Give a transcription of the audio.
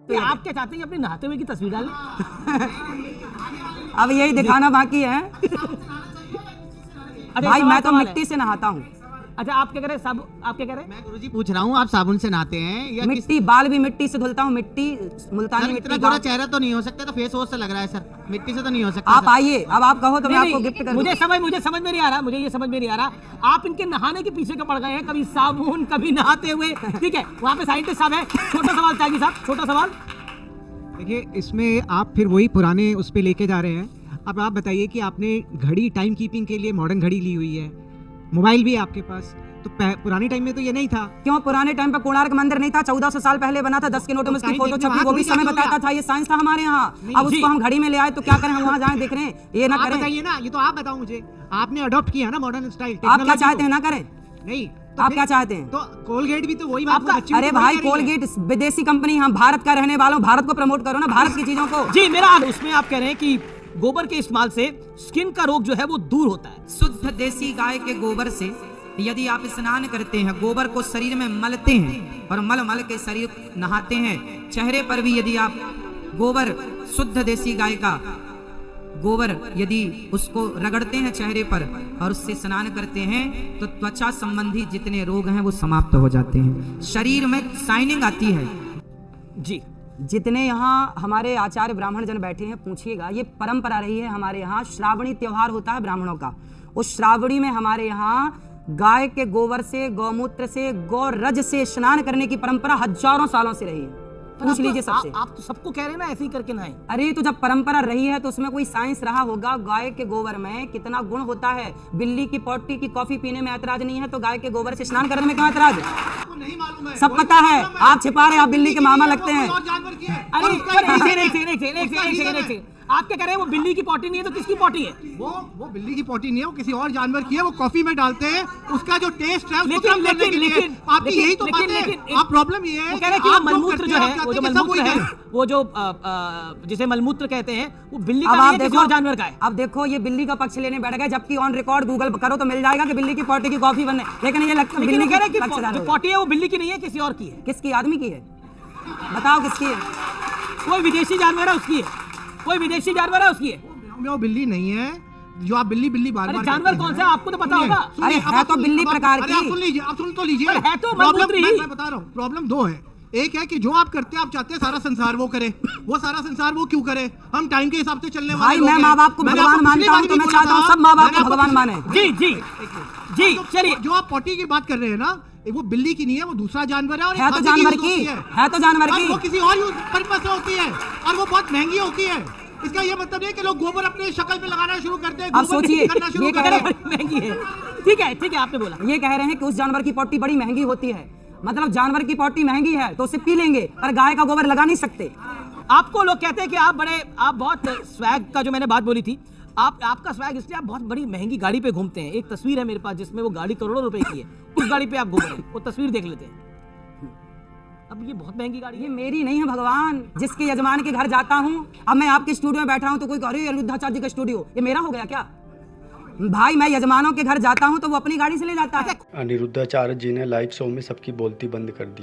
तो आप क्या चाहते हैं कि अपने नहाते हुए की तस्वीर डालें? अब यही दिखाना बाकी है। अच्छा, भाई मैं तो सवाल है। मिट्टी से नहाता हूँ। अच्छा, आप क्या कह रहे हैं? आप क्या कह रहे हैं? मैं गुरुजी पूछ रहा हूँ, आप साबुन से नहाते हैं या मिट्टी, बाल भी मिट्टी से धुलता हूँ। मिट्टी, मुल्तानी सर, मिट्टी। इतना गोरा चेहरा तो नहीं हो सकता, तो फेस वॉश से लग रहा है सर, मिट्टी से तो नहीं हो सकता। आप सर। आइए, अब आप कहो तो मैं नहीं, आपको गिफ्ट कर दूं। मुझे समझ में नहीं आ रहा, मुझे ये समझ में नहीं आ रहा। आप इनके नहाने के पीछे का पड़ गए हैं, कभी साबुन कभी नहाते हुए। ठीक है, वहाँ पे साइंटिस्ट साहब है। छोटा सवाल त्यागी साहब, छोटा सवाल। देखिए, इसमें आप फिर वही पुराने उस पे लेके जा रहे हैं। अब आप बताइए कि आपने घड़ी टाइम कीपिंग के लिए मॉडर्न घड़ी ली हुई है, मोबाइल भी है आपके पास, तो पुराने टाइम में तो ये नहीं था। क्यों? पुराने टाइम पे कोणार्क मंदिर नहीं था? 1400 साल पहले बना था। 10 के नोटों में उसकी फोटो छपी, वो भी समय बताता था। ये साइंस था हमारे यहाँ। अब उसको हम घड़ी में ले आए तो क्या करें? हम वहाँ जाएं, देख रहे हैं, ये ना आप करें। बताइए ना, ये तो आप बताओ मुझे, आपने अडॉप्ट किया ना मॉडर्न स्टाइल। आप क्या चाहते हैं? ना करें? नहीं तो आप फिर- क्या चाहते हैं? तो कोलगेट भी तो वही बात आपका- बच्ची भी अरे तो वही भाई, कह रही है। कोलगेट विदेशी कंपनी, हम भारत का रहने वालों, भारत को प्रमोट करो ना, भारत की चीजों को। जी, मेरा उसमें आप कह रहे हैं कि गोबर के इस्तेमाल से स्किन का रोग जो है वो दूर होता है। शुद्ध देसी गाय के गोबर से यदि आप स्नान करते हैं, गोबर को शरीर में मलते हैं और मल मल के शरीर नहाते हैं, चेहरे पर भी यदि आप गोबर, शुद्ध देसी गाय का गोबर यदि उसको रगड़ते हैं चेहरे पर और उससे स्नान करते हैं, तो त्वचा संबंधी जितने रोग हैं वो समाप्त हो जाते हैं, शरीर में शाइनिंग आती है। जी, जितने यहाँ हमारे आचार्य ब्राह्मण जन बैठे हैं, पूछिएगा, ये परंपरा रही है हमारे यहाँ। श्रावणी त्योहार होता है ब्राह्मणों का, उस श्रावणी में हमारे यहाँ गाय के गोबर से, गौमूत्र से, गौरज से स्नान करने की परंपरा हजारों सालों से रही है। पूछ लीजिए सबसे। आप तो सबको कह रहे हैं ना ऐसे ही करके नहाएं। अरे तो जब परंपरा रही है तो उसमें कोई साइंस रहा होगा। गाय के गोबर में कितना गुण होता है। बिल्ली की पोटी की कॉफी पीने में ऐतराज नहीं है, तो गाय के गोबर से स्नान करने में क्यों ऐतराज है? आपको नहीं मालूम है। सब पता है, आप छिपा रहे हैं, आप बिल्ली के मामा लगते हैं। और जानवर की है। अरे और उसका एक रीजन सेकंड, है। आप क्या कह रहे हैं? वो बिल्ली की पोटी नहीं है तो किसकी पोटी है? वो बिल्ली की पोटी नहीं है, वो किसी और जानवर की है। वो कॉफी में डालते हैं, उसका जो टेस्ट है उसको लेकिन- कम करने के लिए। लेकिन- आपकी लेकिन- यही तो बात लेकिन- है। लेकिन- आप प्रॉब्लम ये है वो कह रहे हैं कि वो आप जो मलमूत्र करते जो हैं, है, आप वो जो चाहते हैं कि सब मलमूत्र वही है, करें। वो जो जिसे मलमूत्र कहते हैं, वो बिल्ली का अब नहीं आप है, किसी देखो, और जानवर का है। अब देखो, ये बिल्ली का पक्ष लेने बैठ गए, जबकि ऑन रिकॉर्ड गूगल करो तो मिल जाएगा कि बिल्ली की पोटी की कॉफी बनने, लेकिन ये लगता है लेकिन बिल्ली वो कह रहे की हैं कि पक्षधर जो हो। पोटी है वो बिल्ली की नहीं है, किसी और की है। किसकी? आदमी की है? बताओ किसकी है? कोई विदेशी जानवर है उसकी है, कोई विदेशी जानवर है उसकी है। वो बिल्ली नहीं है जो आप बिल्ली बिल्ली बार अरे बार जानवर कहते कौन हैं। सा है? आपको तो पता होगा। अरे है तो बिल्ली प्रकार अरे आप की। सुन लीजिए, आप सुन तो लीजिए। पर है तो प्रॉब्लम मलमूत्र ही। मैं बता रहा हूँ, प्रॉब्लम दो है। एक है कि जो आप करते हैं, आप चाहते हैं सारा संसार वो करे। वो सारा संसार वो क्यों करे? हम टाइम के हिसाब से चलने वाले भाई लोग मैं हैं। माँ बाप को मैंने भगवान आपको पिछली मानता हूँ, बार तो भी मैं बोला चाहता हूँ था, सब माँ बाप मैंने को आपको भगवान पिछली- माने। जी जी जी, चलिए। जो आप पोटी की बात कर रहे हैं ना, वो बिल्ली की नहीं है, वो दूसरा जानवर है। और है तो खांसी जानवर यूज की, होती है तो जानवर और की। वो किसी और पर्पस से होती है और वो बहुत महंगी होती है। इसका ये मतलब नहीं है कि लोग गोबर अपने शक्ल पे लगाना शुरू करते हैं, अब गोबर सोचिए, करना शुरू ये कह करते रहे हैं। बड़ी महंगी है। ठीक है, आपने बोला। ये कह रहे हैं कि उस जानवर की पोटी बड़ी महंगी होती है, मतलब जानवर की पोटी महंगी है तो उसे पी लेंगे, पर गाय का गोबर लगा नहीं सकते। आपको लोग कहते हैं कि आप बहुत स्वैग का जो मैंने बात बोली थी, आपका स्वैग इसलिए आप बहुत बड़ी महंगी गाड़ी पे घूमते हैं। एक तस्वीर है मेरे पास जिसमें वो गाड़ी करोड़ों रुपए की है, उस गाड़ी पे आप घूम रहे हैं, वो तस्वीर देख लेते हैं। अब ये बहुत महंगी गाड़ी ये है। मेरी नहीं है भगवान, जिसके यजमान के घर जाता हूँ। अब मैं आपके स्टूडियो में बैठा हूँ तो कोई कह रही है अनिरुद्धाचार्य जी का स्टूडियो, ये मेरा हो गया क्या? भाई मैं यजमानों के घर जाता हूँ तो वो अपनी गाड़ी से ले जाता है। अनिरुद्धाचार्य जी ने लाइव शो में सबकी बोलती बंद कर दी।